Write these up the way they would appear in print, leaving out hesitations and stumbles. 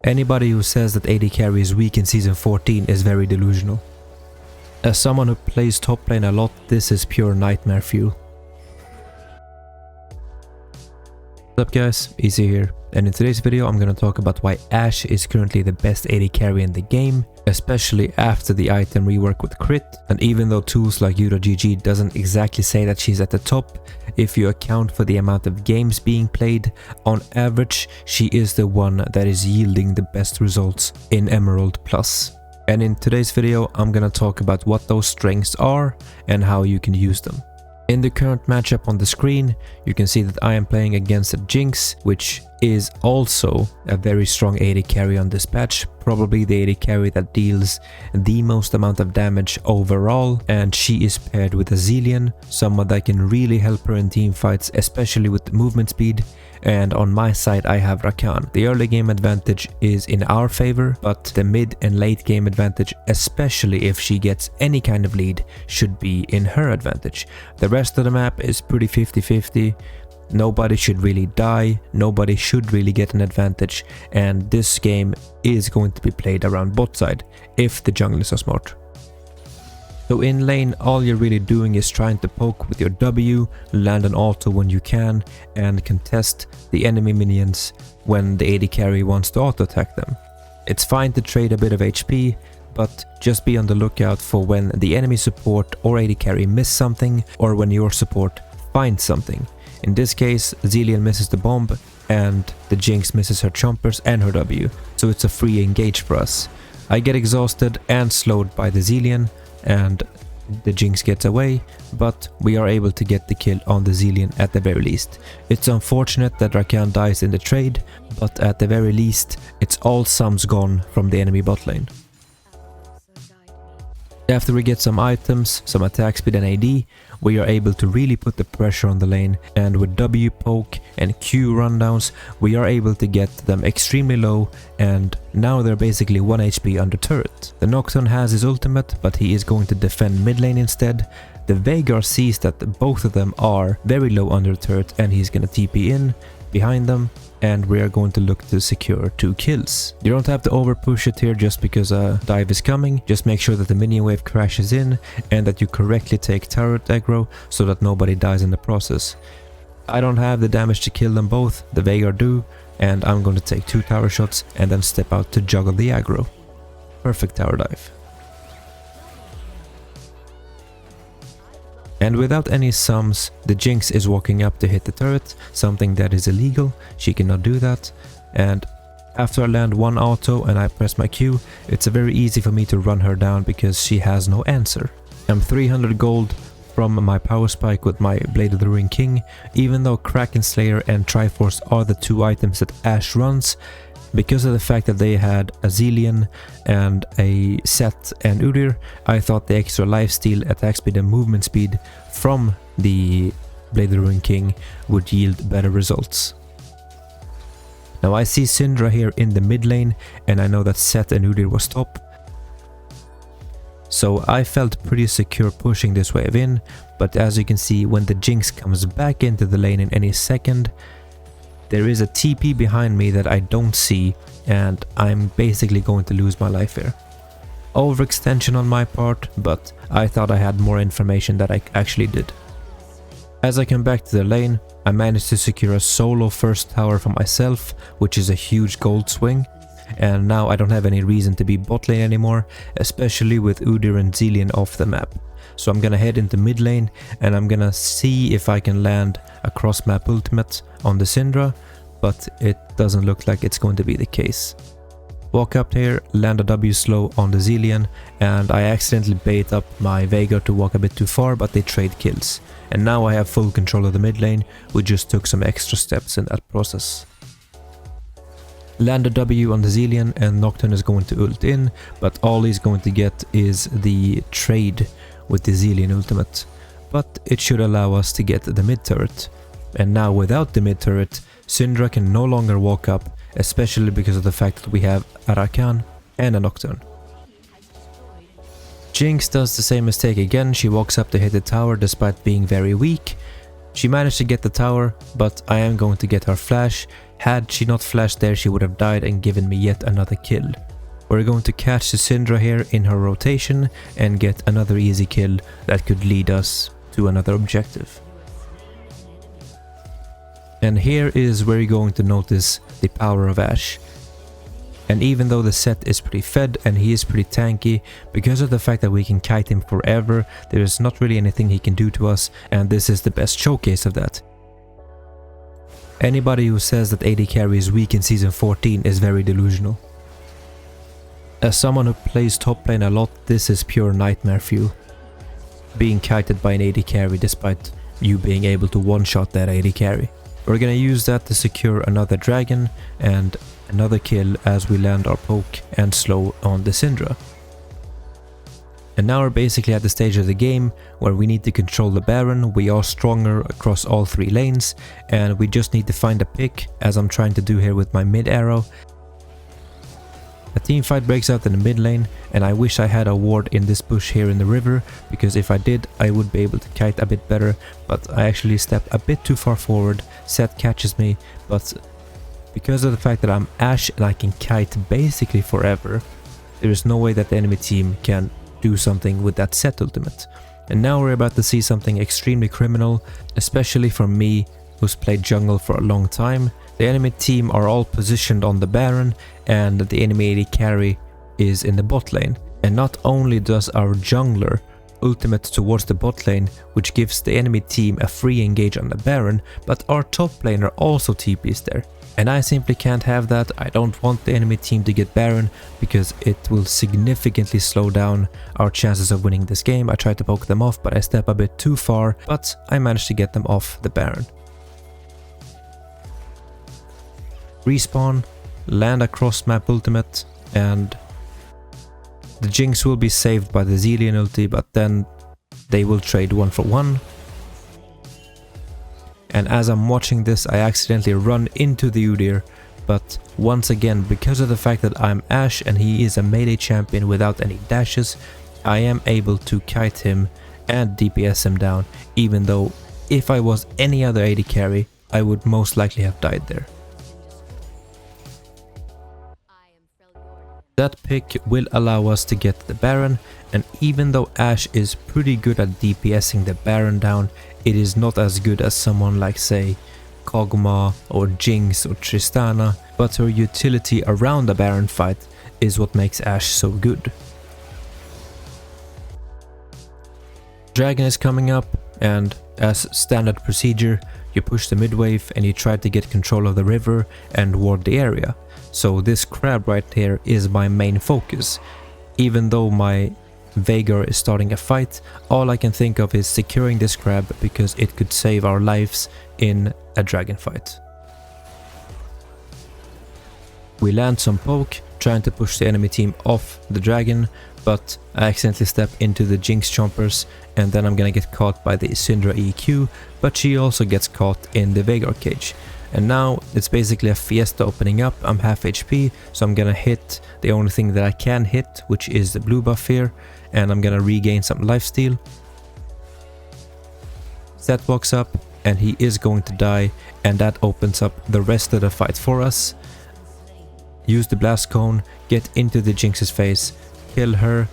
Anybody who says that AD carry is weak in Season 14 is very delusional. As someone who plays top lane a lot, this is pure nightmare fuel. What's up guys, Easy here, and in today's video I'm gonna talk about why Ashe is currently the best AD carry in the game, especially after the item rework with crit. And even though tools like GG doesn't exactly say that she's at the top, if you account for the amount of games being played, on average she is the one that is yielding the best results in Emerald Plus. And in today's video I'm gonna talk about what those strengths are and how you can use them. In the current matchup on the screen, you can see that I am playing against a Jinx, which is also a very strong AD carry on this patch, probably the AD carry that deals the most amount of damage overall, and she is paired with a Zilean, someone that can really help her in team fights, especially with the movement speed. And on my side I have Rakan. The early game advantage is in our favor, but the mid and late game advantage, especially if she gets any kind of lead, should be in her advantage. The rest of the map is pretty 50-50. Nobody should really die, nobody should really get an advantage, and this game is going to be played around bot side if the junglers are smart. So in lane, all you're really doing is trying to poke with your W, land an auto when you can, and contest the enemy minions when the AD carry wants to auto attack them. It's fine to trade a bit of HP, but just be on the lookout for when the enemy support or AD carry miss something, or when your support finds something. In this case, Zilean misses the bomb, and the Jinx misses her chompers and her W, so it's a free engage for us. I get exhausted and slowed by the Zilean, and the Jinx gets away, but we are able to get the kill on the Zilean at the very least. It's unfortunate that Rakan dies in the trade, but at the very least it's all sums gone from the enemy bot lane. After we get some items, some attack speed and AD, we are able to really put the pressure on the lane, and with W poke and Q rundowns we are able to get them extremely low, and now they're basically 1 HP under turret. The Nocturne has his ultimate, but he is going to defend mid lane instead. The Veigar sees that both of them are very low under turret, and he's gonna TP in behind them, and we are going to look to secure 2 kills. You don't have to over push it here just because a dive is coming. Just make sure that the minion wave crashes in and that you correctly take turret aggro so that nobody dies in the process. I don't have the damage to kill them both, the Veigar do, and I'm going to take 2 tower shots and then step out to juggle the aggro. Perfect tower dive. And without any sums, the Jinx is walking up to hit the turret, something that is illegal. She cannot do that. And after I land 1 auto and I press my Q, it's very easy for me to run her down because she has no answer. I'm 300 gold from my power spike with my Blade of the Ruined King. Even though Kraken Slayer and Triforce are the 2 items that Ashe runs, because of the fact that they had a Zilean and a Set and Udyr, I thought the extra lifesteal, attack speed and movement speed from the Blade of the Ruined King would yield better results. Now I see Syndra here in the mid lane, and I know that Set and Udyr was top, so I felt pretty secure pushing this wave in. But as you can see, when the Jinx comes back into the lane in any second, there is a TP behind me that I don't see, and I'm basically going to lose my life here. Overextension on my part, but I thought I had more information that I actually did. As I come back to the lane, I managed to secure a solo first tower for myself, which is a huge gold swing, and now I don't have any reason to be bot lane anymore, especially with Udyr and Zilean off the map. So I'm gonna head into mid lane, and I'm gonna see if I can land a cross map ultimate on the Syndra, but it doesn't look like it's going to be the case. Walk up here, land a W slow on the Zilean, and I accidentally bait up my Veigar to walk a bit too far, but they trade kills. And now I have full control of the mid lane. We just took some extra steps in that process. Land a W on the Zilean, and Nocturne is going to ult in, but all he's going to get is the trade with the Zilean ultimate. But it should allow us to get the mid turret. And now without the mid turret, Syndra can no longer walk up, especially because of the fact that we have a Rakan and a Nocturne. Jinx does the same mistake again. She walks up to hit the tower despite being very weak. She managed to get the tower, but I am going to get her flash. Had she not flashed there, she would have died and given me yet another kill. We're going to catch the Syndra here in her rotation and get another easy kill that could lead us to another objective. And here is where you're going to notice the power of Ashe. And even though the set is pretty fed and he is pretty tanky, because of the fact that we can kite him forever, there is not really anything he can do to us, and this is the best showcase of that. Anybody who says that AD carry is weak in Season 14 is very delusional. As someone who plays top lane a lot, this is pure nightmare fuel. Being kited by an AD carry despite you being able to one-shot that AD carry. We're gonna use that to secure another dragon and another kill as we land our poke and slow on the Syndra. And now we're basically at the stage of the game where we need to control the Baron. We are stronger across all 3 lanes and we just need to find a pick, as I'm trying to do here with my mid arrow. A team fight breaks out in the mid lane, and I wish I had a ward in this bush here in the river, because if I did I would be able to kite a bit better, but I actually step a bit too far forward. Set catches me, but because of the fact that I'm Ashe and I can kite basically forever, there is no way that the enemy team can do something with that Set ultimate. And now we're about to see something extremely criminal, especially for me who's played jungle for a long time. The enemy team are all positioned on the Baron and the enemy AD carry is in the bot lane. And not only does our jungler ultimate towards the bot lane, which gives the enemy team a free engage on the Baron, but our top laner also TPs there. And I simply can't have that. I don't want the enemy team to get Baron because it will significantly slow down our chances of winning this game. I tried to poke them off, but I step a bit too far, but I managed to get them off the Baron. Respawn, land across map ultimate, and the Jinx will be saved by the Zillion ulti, but then they will trade 1 for 1. And as I'm watching this, I accidentally run into the Udyr, but once again, because of the fact that I'm Ashe and he is a melee champion without any dashes, I am able to kite him and DPS him down, even though if I was any other AD carry, I would most likely have died there. That pick will allow us to get the Baron, and even though Ashe is pretty good at DPSing the Baron down, it is not as good as someone like, say, Kog'Maw or Jinx or Tristana, but her utility around the Baron fight is what makes Ashe so good. Dragon is coming up, and as standard procedure, you push the mid wave and you try to get control of the river and ward the area. So this crab right here is my main focus. Even though my Veigar is starting a fight, all I can think of is securing this crab because it could save our lives in a dragon fight. We land some poke, trying to push the enemy team off the dragon, but I accidentally step into the Jinx chompers and then I'm gonna get caught by the Syndra EQ, but she also gets caught in the Veigar cage. And now it's basically a fiesta opening up. I'm half HP, so I'm gonna hit the only thing that I can hit, which is the blue buff here, and I'm gonna regain some lifesteal. Set walks up and he is going to die, and that opens up the rest of the fight for us. Use the blast cone, get into the Jinx's face, kill her,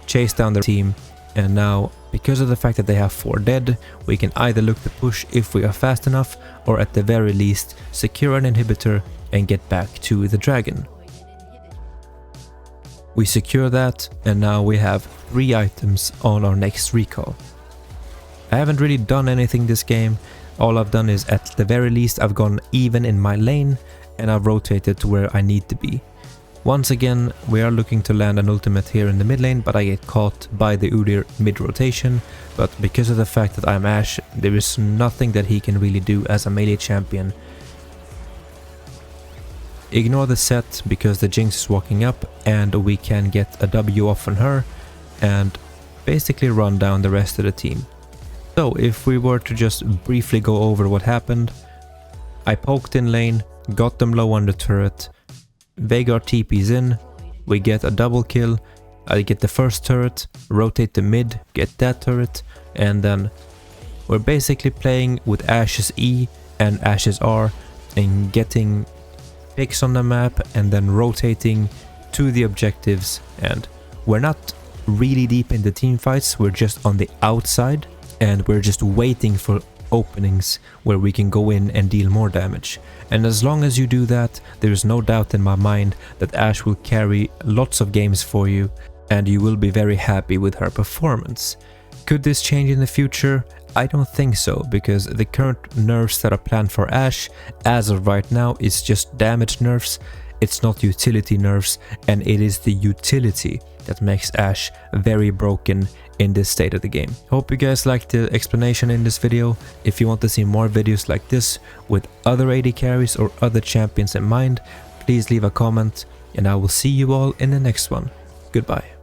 chase down the team, and now because of the fact that they have 4 dead, we can either look to push if we are fast enough, or at the very least secure an inhibitor and get back to the dragon. We secure that, and now we have 3 items on our next recall. I haven't really done anything this game. All I've done is at the very least I've gone even in my lane and I've rotated to where I need to be. Once again, we are looking to land an ultimate here in the mid lane, but I get caught by the Udyr mid-rotation. But because of the fact that I'm Ashe, there is nothing that he can really do as a melee champion. Ignore the set because the Jinx is walking up and we can get a W off on her and basically run down the rest of the team. So if we were to just briefly go over what happened, I poked in lane, got them low on the turret, Veigar TP's in, we get a double kill, I get the first turret, rotate the mid, get that turret, and then We're basically playing with Ashe's E and Ashe's R and getting picks on the map and then rotating to the objectives, and we're not really deep in the team fights, we're just on the outside and we're just waiting for openings where we can go in and deal more damage. And as long as you do that, there's no doubt in my mind that Ashe will carry lots of games for you and you will be very happy with her performance. Could this change in the future? I don't think so, because the current nerfs that are planned for Ashe as of right now is just damage nerfs. It's not utility nerfs, and it is the utility that makes Ashe very broken in this state of the game. Hope you guys liked the explanation in this video. If you want to see more videos like this with other AD carries or other champions in mind, please leave a comment, and I will see you all in the next one. Goodbye.